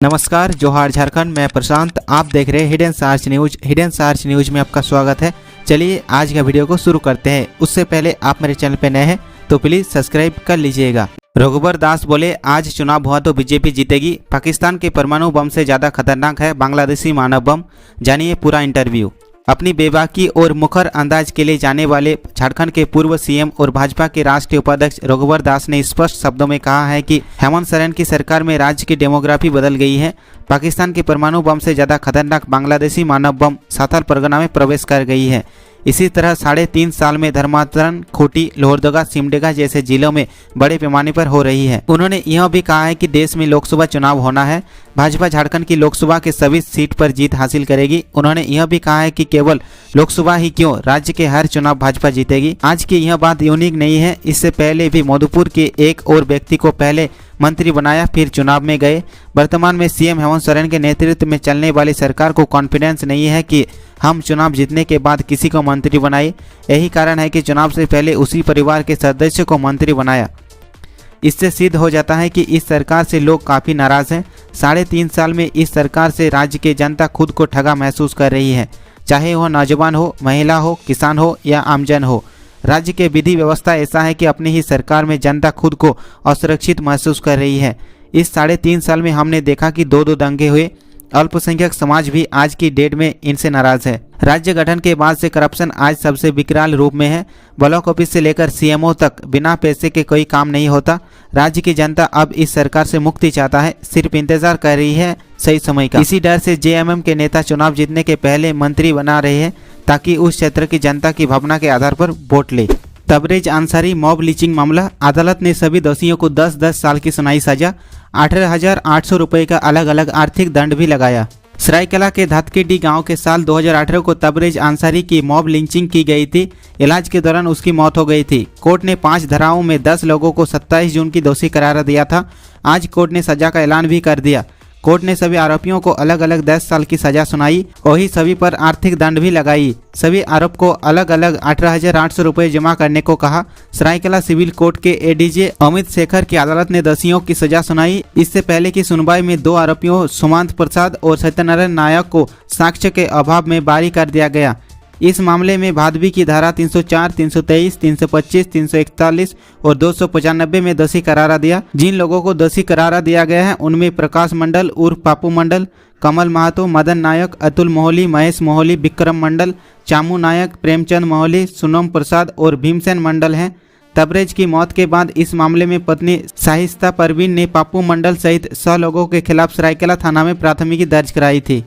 नमस्कार, जोहार झारखंड। मैं प्रशांत, आप देख रहे हैं hidden search news. Hidden search news में आपका स्वागत है। चलिए आज का वीडियो को शुरू करते हैं। उससे पहले आप मेरे चैनल पे नए हैं तो प्लीज सब्सक्राइब कर लीजिएगा। रघुबर दास बोले, आज चुनाव हुआ तो बीजेपी जीतेगी। पाकिस्तान के परमाणु बम से ज्यादा खतरनाक है बांग्लादेशी मानव बम। जानिए पूरा इंटरव्यू। अपनी बेबाकी और मुखर अंदाज के लिए जाने वाले झारखंड के पूर्व सीएम और भाजपा के राष्ट्रीय उपाध्यक्ष रघुबर दास ने स्पष्ट शब्दों में कहा है कि हेमंत सोरेन की सरकार में राज्य की डेमोग्राफी बदल गई है। पाकिस्तान के परमाणु बम से ज़्यादा खतरनाक बांग्लादेशी मानव बम साताल परगना में प्रवेश कर गई है। इसी तरह 3.5 साल में धर्मांतरण, खूंटी, लोहरदगा, सिमडेगा जैसे जिलों में बड़े पैमाने पर हो रही है। उन्होंने यह भी कहा है कि देश में लोकसभा चुनाव होना है। भाजपा झारखंड की लोकसभा के सभी सीट पर जीत हासिल करेगी। उन्होंने यह भी कहा है कि केवल लोकसभा ही क्यों, राज्य के हर चुनाव भाजपा जीतेगी। आज की यह बात यूनिक नहीं है। इससे पहले भी मधुपुर के एक और व्यक्ति को पहले मंत्री बनाया, फिर चुनाव में गए। वर्तमान में सीएम हेमंत सोरेन के नेतृत्व में चलने वाली सरकार को कॉन्फिडेंस नहीं है कि हम चुनाव जीतने के बाद किसी को मंत्री बनाए। यही कारण है कि चुनाव से पहले उसी परिवार के सदस्य को मंत्री बनाया। इससे सिद्ध हो जाता है कि इस सरकार से लोग काफ़ी नाराज़ हैं। 3.5 साल में इस सरकार से राज्य की जनता खुद को ठगा महसूस कर रही है, चाहे वह नौजवान हो, महिला हो, किसान हो या आमजन हो। राज्य के विधि व्यवस्था ऐसा है कि अपनी ही सरकार में जनता खुद को असुरक्षित महसूस कर रही है। इस 3.5 साल में हमने देखा कि दो दंगे हुए। अल्पसंख्यक समाज भी आज की डेट में इनसे नाराज है। राज्य गठन के बाद से करप्शन आज सबसे विकराल रूप में है। ब्लॉक ऑफिस से लेकर सीएमओ तक बिना पैसे के कोई काम नहीं होता। राज्य की जनता अब इस सरकार से मुक्ति चाहता है, सिर्फ इंतजार कर रही है सही समय का। इसी डर से जेएमएम के नेता चुनाव जीतने के पहले मंत्री बना रहे हैं ताकि उस क्षेत्र की जनता की भावना के आधार पर वोट ले। तबरेज अंसारी मॉब लीचिंग मामला, अदालत ने सभी दोषियों को 10-10 साल की सुनाई सजा। 18,800 रुपये का अलग अलग आर्थिक दंड भी लगाया। सरायकला के धातकेडी गांव के साल 2018 को तबरेज अंसारी की मॉब लिंचिंग की गई थी। इलाज के दौरान उसकी मौत हो गई थी। कोर्ट ने 5 धाराओं में 10 लोगों को 27 जून की दोषी करार दिया था। आज कोर्ट ने सजा का ऐलान भी कर दिया। कोर्ट ने सभी आरोपियों को अलग अलग 10 साल की सजा सुनाई। वही सभी पर आर्थिक दंड भी लगाई। सभी आरोप को अलग अलग 18,800 रुपये जमा करने को कहा। सरायकला सिविल कोर्ट के एडीजे अमित शेखर की अदालत ने दोषियों की सजा सुनाई। इससे पहले की सुनवाई में 2 आरोपियों सुमंत प्रसाद और सत्यनारायण नायक को साक्ष्य के अभाव में बारी कर दिया गया। इस मामले में भादवी की धारा 304, 323, 325, 341 और 295 में दोषी करारा दिया। जिन लोगों को दोषी करारा दिया गया है उनमें प्रकाश मंडल उर्फ पापू मंडल, कमल महतो, मदन नायक, अतुल मोहली, महेश मोहली, विक्रम मंडल, चामू नायक, प्रेमचंद मोहली, सुनम प्रसाद और भीमसेन मंडल हैं। तबरेज की मौत के बाद इस मामले में पत्नी शाहिस्ता परवीन ने पापू मंडल सहित 100 लोगों के खिलाफ सरायकेला थाना में प्राथमिकी दर्ज कराई थी।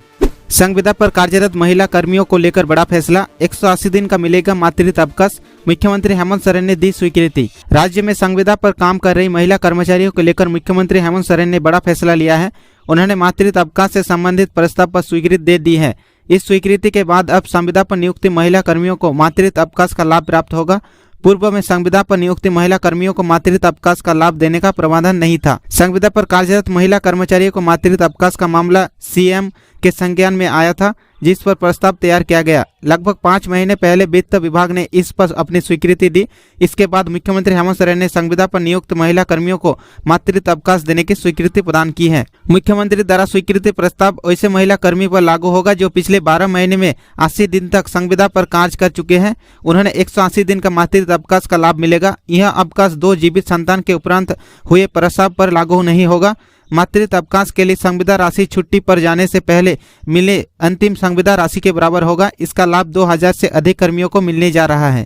संविदा पर कार्यरत महिला कर्मियों को लेकर बड़ा फैसला। 180 दिन का मिलेगा मातृत्व अवकाश। मुख्यमंत्री हेमंत सोरेन ने दी स्वीकृति। राज्य में संविदा पर काम कर रही महिला कर्मचारियों को लेकर मुख्यमंत्री हेमंत सोरेन ने बड़ा फैसला लिया है। उन्होंने मातृत्व अवकाश से संबंधित प्रस्ताव पर स्वीकृति दे दी है। इस स्वीकृति के बाद अब संविदा पर नियुक्त महिला कर्मियों को मातृत्व अवकाश का लाभ प्राप्त होगा। पूर्व में संविदा पर नियुक्त महिला कर्मियों को मातृत्व अवकाश का लाभ देने का प्रावधान नहीं था। संविदा पर कार्यरत महिला कर्मचारियों को मातृत्व अवकाश का मामला सीएम के संज्ञान में आया था, जिस पर प्रस्ताव तैयार किया गया। लगभग 5 महीने पहले वित्त विभाग ने इस पर अपनी स्वीकृति दी। इसके बाद मुख्यमंत्री हेमंत सोरेन ने संविदा पर नियुक्त महिला कर्मियों को मातृत्व अवकाश देने की स्वीकृति प्रदान की है। मुख्यमंत्री द्वारा स्वीकृति प्रस्ताव ऐसे महिला कर्मी पर लागू होगा जो पिछले 12 महीने में 80 दिन तक संविदा पर कार्य कर चुके हैं। उन्होंने 180 दिन का मातृत्व अवकाश का लाभ मिलेगा। यह अवकाश 2 जीवित संतान के उपरांत हुए प्रसव पर लागू नहीं होगा। मातृत्व अवकाश के लिए संविदा राशि छुट्टी पर जाने से पहले मिले अंतिम संविदा राशि के बराबर होगा। इसका लाभ 2000 से अधिक कर्मियों को मिलने जा रहा है।